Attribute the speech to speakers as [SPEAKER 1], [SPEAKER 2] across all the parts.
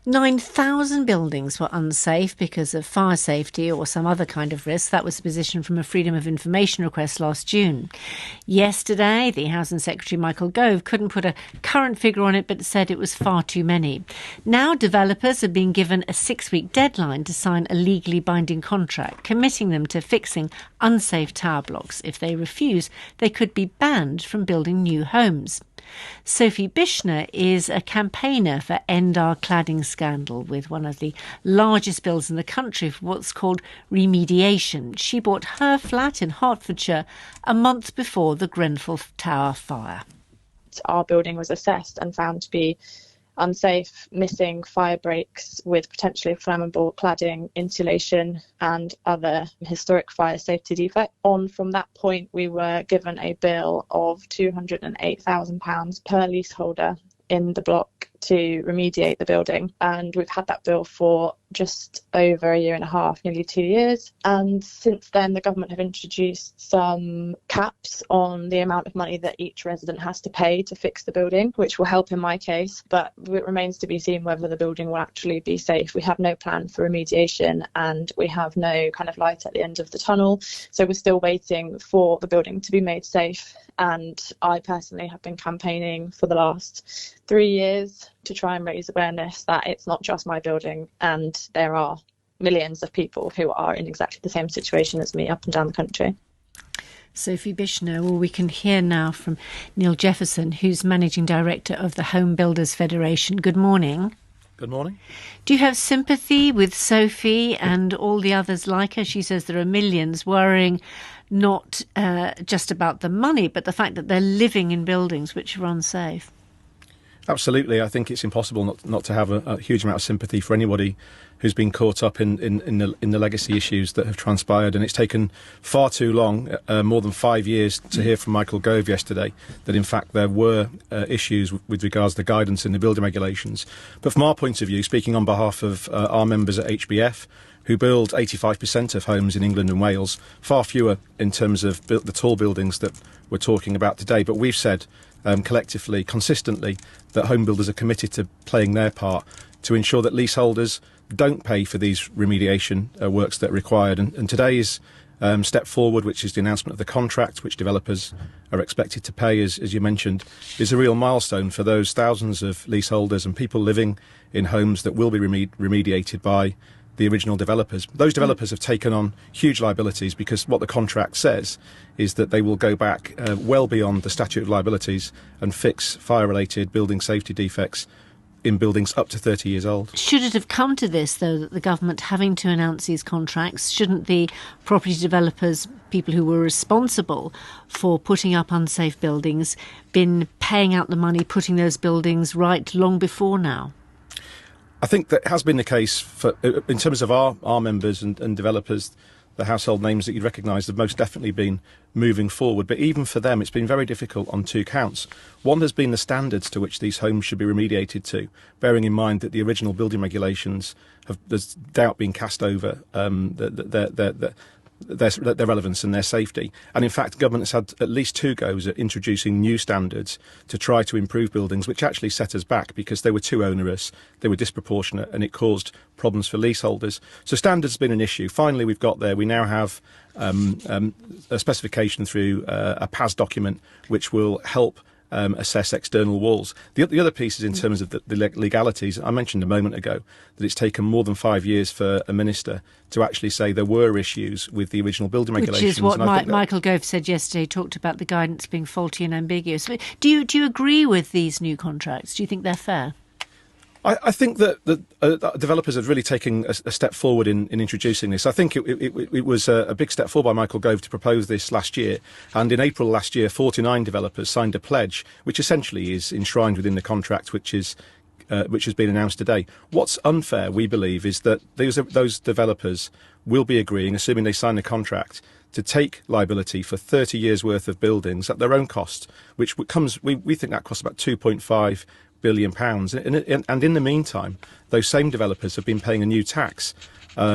[SPEAKER 1] 9,000 buildings were unsafe because of fire safety or some other kind of risk. That was the position from a Freedom of Information request last June. Yesterday, the Housing Secretary Michael Gove couldn't put a current figure on it, but said it was far too many. Now developers are being given a 6-week deadline to sign a legally binding contract, committing them to fixing unsafe tower blocks. If they refuse, they could be banned from building new homes. Sophie Bishner is a campaigner for End Our Cladding Scandal, with one of the largest bills in the country for what's called remediation. She bought her flat in Hertfordshire a month before the Grenfell Tower fire.
[SPEAKER 2] Our building was assessed and found to be unsafe, missing fire breaks with potentially flammable cladding, insulation and other historic fire safety defects. From that point, we were given a bill of £208,000 per leaseholder in the block to remediate the building, and we've had that bill for just over a year and a half, nearly 2 years. And since then, the government have introduced some caps on the amount of money that each resident has to pay to fix the building, which will help in my case, but it remains to be seen whether the building will actually be safe. We have no plan for remediation and we have no kind of light at the end of the tunnel, so we're still waiting for the building to be made safe. And I personally have been campaigning for the last 3 years to try and raise awareness that it's not just my building, and there are millions of people who are in exactly the same situation as me up and down the country.
[SPEAKER 1] Sophie Bishner. Well, we can hear now from Neil Jefferson, who's Managing Director of the Home Builders Federation. Good morning.
[SPEAKER 3] Good morning.
[SPEAKER 1] Do you have sympathy with Sophie and all the others like her? She says there are millions worrying not just about the money, but the fact that they're living in buildings which are unsafe.
[SPEAKER 3] Absolutely. I think it's impossible not to have a huge amount of sympathy for anybody who's been caught up in the legacy issues that have transpired. And it's taken far too long, more than 5 years, to hear from Michael Gove yesterday that, in fact, there were issues with regards to the guidance in the building regulations. But from our point of view, speaking on behalf of our members at HBF, who build 85% of homes in England and Wales, far fewer in terms of the tall buildings that we're talking about today. But we've said collectively, consistently, that home builders are committed to playing their part to ensure that leaseholders don't pay for these remediation works that are required. And today's step forward, which is the announcement of the contract, which developers are expected to pay, as you mentioned, is a real milestone for those thousands of leaseholders and people living in homes that will be remediated by the original developers. Those developers have taken on huge liabilities because what the contract says is that they will go back well beyond the statute of liabilities and fix fire-related building safety defects in buildings up to 30 years old.
[SPEAKER 1] Should it have come to this, though, that the government having to announce these contracts, shouldn't the property developers, people who were responsible for putting up unsafe buildings, been paying out the money, putting those buildings right long before now?
[SPEAKER 3] I think that has been the case in terms of our members and developers. The household names that you'd recognise have most definitely been moving forward. But even for them, it's been very difficult on two counts. One has been the standards to which these homes should be remediated to, bearing in mind that the original building regulations there's doubt being cast over their relevance and their safety. And in fact, government has had at least 2 goes at introducing new standards to try to improve buildings, which actually set us back because they were too onerous, they were disproportionate, and it caused problems for leaseholders. So standards has been an issue. Finally, we've got there. We now have a specification through a PAS document, which will help assess external walls. The other piece is in terms of the legalities. I mentioned a moment ago that it's taken more than 5 years for a minister to actually say there were issues with the original building regulations.
[SPEAKER 1] Which is what Michael Gove said yesterday, talked about the guidance being faulty and ambiguous. Do you agree with these new contracts? Do you think they're fair?
[SPEAKER 3] I think that developers have really taken a step forward in introducing this. I think it was a big step forward by Michael Gove to propose this last year. And in April last year, 49 developers signed a pledge, which essentially is enshrined within the contract, which has been announced today. What's unfair, we believe, is that those developers will be agreeing, assuming they sign the contract, to take liability for 30 years' worth of buildings at their own cost, which comes, we think that costs about £2.5 billion. And in the meantime, those same developers have been paying a new tax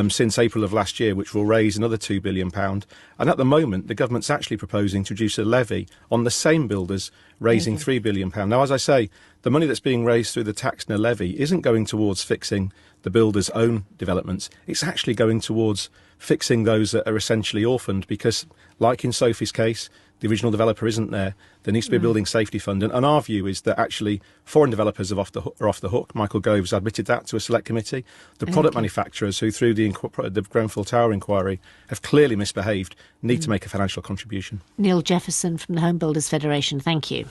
[SPEAKER 3] since April of last year, which will raise another £2 billion. And at the moment, the government's actually proposing to reduce a levy on the same builders, raising £3 billion. Now, as I say, the money that's being raised through the tax and the levy isn't going towards fixing the builders' own developments. It's actually going towards fixing those that are essentially orphaned because, like in Sophie's case, the original developer isn't there. There needs to be a building safety fund. And our view is that actually foreign developers are off the hook. Michael Gove's admitted that to a select committee. The product manufacturers who, through the Grenfell Tower inquiry, have clearly misbehaved, need to make a financial contribution.
[SPEAKER 1] Neil Jefferson from the Home Builders Federation, thank you.